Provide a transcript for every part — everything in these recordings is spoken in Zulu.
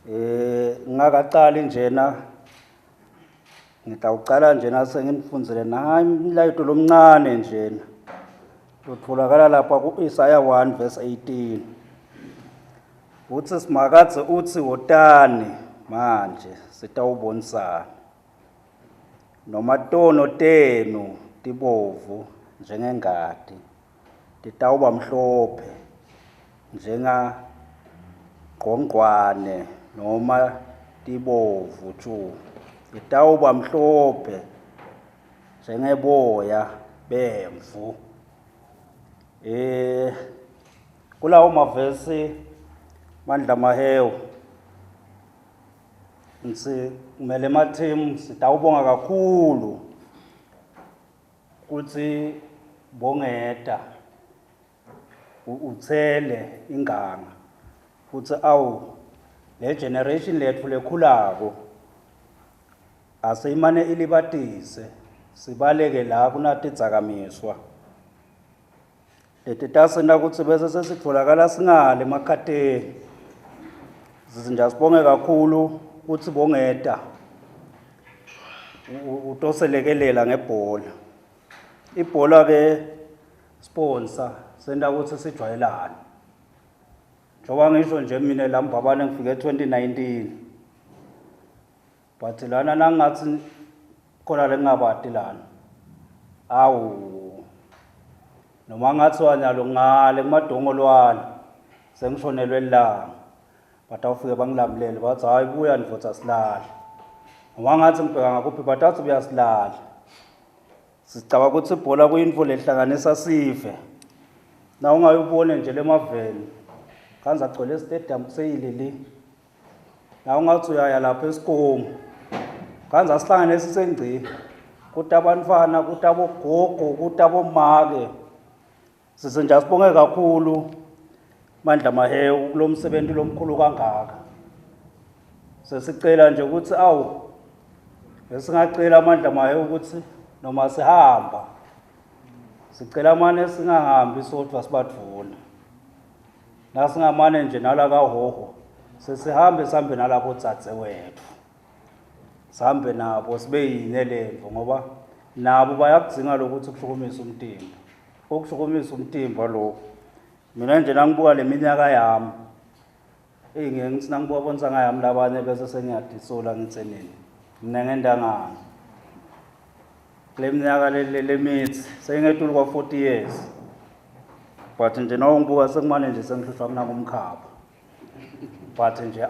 Ngingakaqali njena ngitawucala njena senginifundzele nayi umlayito lomncane njena lotfolakala lapha ku-Isaya 1 verse 18 uthi simakadze utsi wotani manje sitawubonisana noma tono tenu tibovu njengengati titawuba mhlophe njengagqongqwane noma tibovu tju titawuba mhlophe njengeboya bemvu. Kulawo mavesi Mandla Mahewu kumele emateam sitawubonga kakhulu kutsi Bongeta utsele inganga kutsi le generation letfu lekhulako aseyimane ilibatise sibaleke la kunatidzakamiswa letitasenta kutsi bese sesitfolakala singale emakhateni. Sizinja sibonge kakhulu kutsi Bongeta utoselekelela ngebhola. Ibhola ke sponsor senta kutsi sijwayelane. Njoba ngisho nje mina lambabane ngifike 2019 but lana nangathi khona lengabati lana noma ngathi wanyalo ngale kumadongolwane sengishonelwe lilanga batawufike bangilamulele bathi hayi buya ndvodza silale noma ngathi ngibheka ngakuphi batathi uyasilala. Sicaba ukuthi ibhola kuyintfo lehlanganisa sive na ungayibone nje lemaveni kanza agcwele stadium kuseyilili na ungathi uyaya lapha eSikomu kanza sihlangane sisengci kuthi abantwana kuthi abogogo kuthi abomake. Sizenja sibonge kakhulu Mandla Mahewu kulo msebenzi lomkhulu kangaka. Sesicela nje ukuthi esingacela Mandla Mahewu ukuthi noma sihamba sicela mane singahambi sodwa sibadvuna nasingamane nje nala kaHoho sihambe nalabo dzadze wethu sihambe nabo sibe yinye lendvo ngoba nabo bayakudzinga lokuthi kushukumise umtimba. Ukushukumisa umtimba lo mina nje nangibuka leminyaka yami ngeke ngithi nangibuka bonisa ngayami labanye bese sengiyadisola ngitsenini mina ngendangana kule minyaka lemithi sengiyetulu kwa 40 years but nje nawungibuka sekumane nje sengihlushwa kunakumkhapha but nje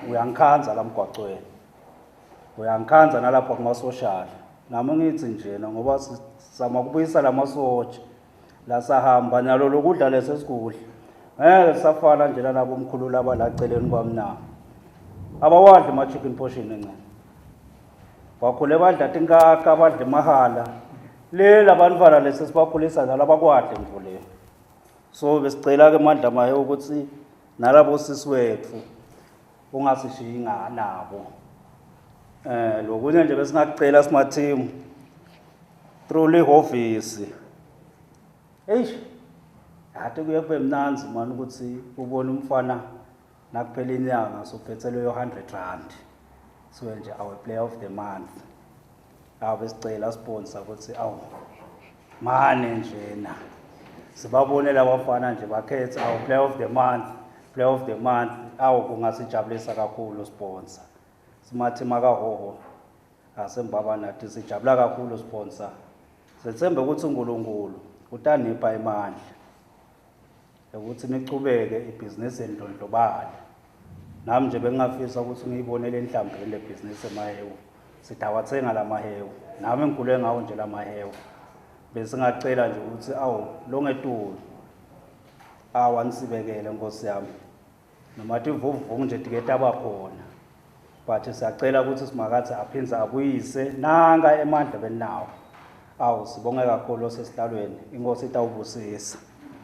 uyangikhanza la mgwacweni uyangikhanza nalapha kuma-social nami ngithi njena ngoba sizama kubuyisa lamasotsha la sahamba nalo lokudla lesesikudla ngeke safana nje nalabo omkhulu laba la eceleni kwami na abawadli ma-chicken portion encane bakhule badla tinkaka badla mahala labantwana lesesibakhulisa nalo abakwadli ndvo leyo. So besicela ke Mandla Mahewu ukuthi nalabo sisi wethu ungasishiyi nabo. Lokunye nje besingakucela simathimu through lihhovisi ati kuye kube mnanzi mani ukuthi ubone umfana nakuphela inyanga sophethelwe yo 100 rand siwe nje player of the month. Besicela sponsor ukuthi mane njena sibabone labafana nje bakhethe player of the month kungasijabulisa kakhulu sponsor. Simathi makaHoho asembaba nathi sijabula kakhulu sponsor. Sethembe ukuthi uNkulunkulu utanipha imandla ukuthi nichubeke ibhizinisi endlondlobala. Nami nje bengingafisa ukuthi ngiyibonele enhlambeni lebhizinisi eMahewu sitawathenga la Mahewu nami ngikhule ngawo nje la Mahewu bese ngacela nje ukuthi longetulu anisibekele Nkosi yami noma tivuvuvu nje tiketa abakhona but siyacela ukuthi simakathe aphindze abuyise nanga emandla benawo. Sibonge kakhulu sesihlalweni Inkosi itawubusisa.